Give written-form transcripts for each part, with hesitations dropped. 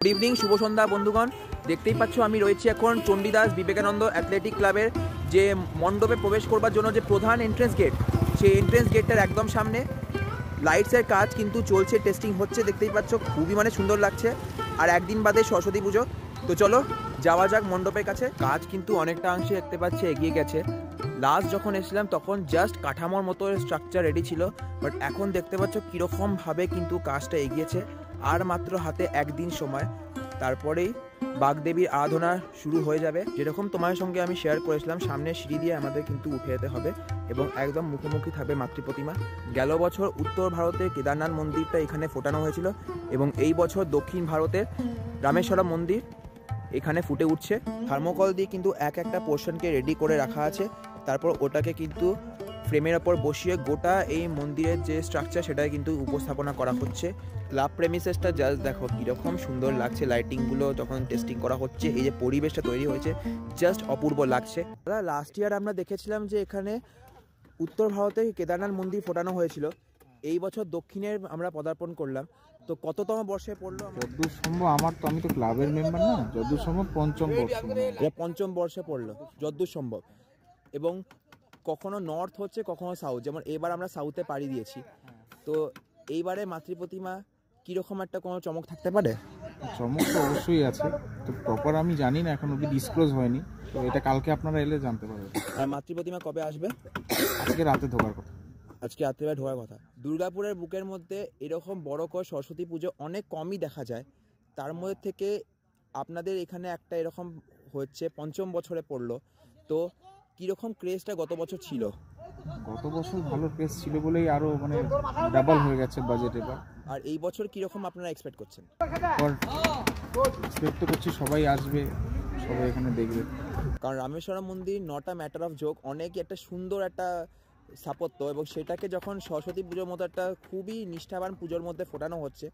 Good evening, শুভ সন্ধ্যা বন্ধুগণ। দেখতেই পাচ্ছ আমি রয়েছি এখন চণ্ডীদাস বিবেকানন্দ অ্যাথলেটিক ক্লাবের যে মণ্ডপে প্রবেশ করবার জন্য যে প্রধান এন্ট্রেন্স গেট, সেই এন্ট্রেন্স গেটটার একদম সামনে লাইটসের কাজ কিন্তু চলছে, টেস্টিং হচ্ছে। দেখতেই পাচ্ছ খুবই সুন্দর লাগছে। আর একদিন বাদে সরস্বতী পুজো, তো চলো যাওয়া যাক মণ্ডপের কাছে। কাজ কিন্তু অনেকটা অংশে দেখতে পাচ্ছি এগিয়ে গেছে। লাস্ট যখন এসেছিলাম তখন জাস্ট কাঠামোর মতো স্ট্রাকচার রেডি ছিল, বাট এখন দেখতে পাচ্ছ কীরকমভাবে কিন্তু কাজটা এগিয়েছে। আর মাত্র হাতে একদিন সময়, তারপরেই বাগদেবীর আরাধনা শুরু হয়ে যাবে। যেরকম তোমার সঙ্গে আমি শেয়ার করেছিলাম, সামনে সিঁড়ি দিয়ে আমাদের কিন্তু উঠে যেতে হবে এবং একদম মুখোমুখি থাকবে মাতৃপ্রতিমা। গেল বছর উত্তর ভারতের কেদারনাথ মন্দিরটা এখানে ফোটানো হয়েছিল এবং এই বছর দক্ষিণ ভারতের রামেশ্বরম মন্দির এখানে ফুটে উঠছে। থার্মোকল দিয়ে কিন্তু একটা পোর্শনকে রেডি করে রাখা আছে, তারপর ওটাকে কিন্তু ফ্রেমের ওপর বসিয়ে গোটা এই মন্দিরের যে স্ট্রাকচার সেটাই কিন্তু উপস্থাপনা করা হচ্ছে। ক্লাব প্রেমিসেসটা জাস্ট দেখো কীরকম সুন্দর লাগছে, লাইটিংগুলো যখন টেস্টিং করা হচ্ছে, এই যে পরিবেশটা তৈরি হয়েছে জাস্ট অপূর্ব লাগছে। লাস্ট ইয়ার আমরা দেখেছিলাম যে এখানে উত্তর ভারতে কেদারনাথ মন্দির ফোটানো হয়েছিল, এই বছর দক্ষিণের আমরা পদার্পণ করলাম। তো কততম বর্ষে পড়লো? যদ্দূর সম্ভব, আমি তো ক্লাবের মেম্বার না, যদ্দূর সম্ভব পঞ্চম বর্ষ। পঞ্চম বর্ষে পড়লো যদ্দূর সম্ভব। এবং কখনো নর্থ হচ্ছে, কখনো সাউথ, যেমন এবার আমরা সাউথে পাড়ি দিয়েছি। তো এইবারে মাতৃপ্রতিমা কীরকম একটা কোনো চমক থাকতে পারে? চমক তো অবশ্যই আছে, তো প্রপার আমি জানি না, এখন অব্দি ডিসক্লোজ হয়নি, তো এটা কালকে আপনারা এলে জানতে পারবেন। আর মাতৃপ্রতিমা কবে আসবে? আজকে রাতে ঢোকার কথা। আজকে রাত্রিবেলা ঢোকার কথা। দুর্গাপুরের বুকের মধ্যে এরকম বড় করে সরস্বতী পুজো অনেক কমই দেখা যায়, তার মধ্যে থেকে আপনাদের এখানে একটা এরকম হচ্ছে, পঞ্চম বছরে পড়লো। তো কীরকম ক্রেজটা গত বছর ছিল? গত বছর ভালো ক্রেজ ছিল বলেই আরও ডাবল হয়ে গেছে বাজেট এবার। আর এই বছর কীরকম আপনারা এক্সপেক্ট করছেন? এক্সপেক্ট তো করছি সবাই আসবে, সবাই এখানে দেখবে। কারণ রামেশ্বরম মন্দির not a matter of joke, অনেকই একটা সুন্দর একটা স্থাপত্য, এবং সেটাকে যখন সরস্বতী পুজোর মতো একটা খুবই নিষ্ঠাবান পুজোর মধ্যে ফোটানো হচ্ছে,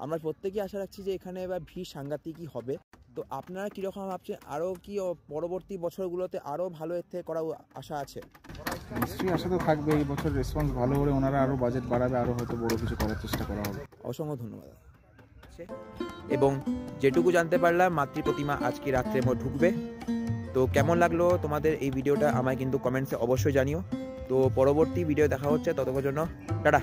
আমরা প্রত্যেকেই আশা রাখছি যে এখানে এবার ভিড় সাংঘাতিকই হবে। তো আপনারা কীরকম ভাবছেন? আরও কি পরবর্তী বছরগুলোতে আরও ভালো এর থেকে করার আশা আছে? নিশ্চয়ই আশা তো থাকবে, এই বছর রেসপন্স ভালো হলে ওনারা আরও বাজেট বাড়াবে, আরও হয়তো বড় কিছু করার চেষ্টা করা হবে। অসংখ্য ধন্যবাদ। এবং যেটুকু জানতে পারলাম, মাতৃপ্রতিমা আজকে রাত্রে ঢুকবে। তো কেমন লাগলো তোমাদের এই ভিডিওটা আমায় কিন্তু কমেন্টসে অবশ্যই জানিও। তো পরবর্তী ভিডিও দেখা হচ্ছে, ততক্ষণ জন্য টাটা।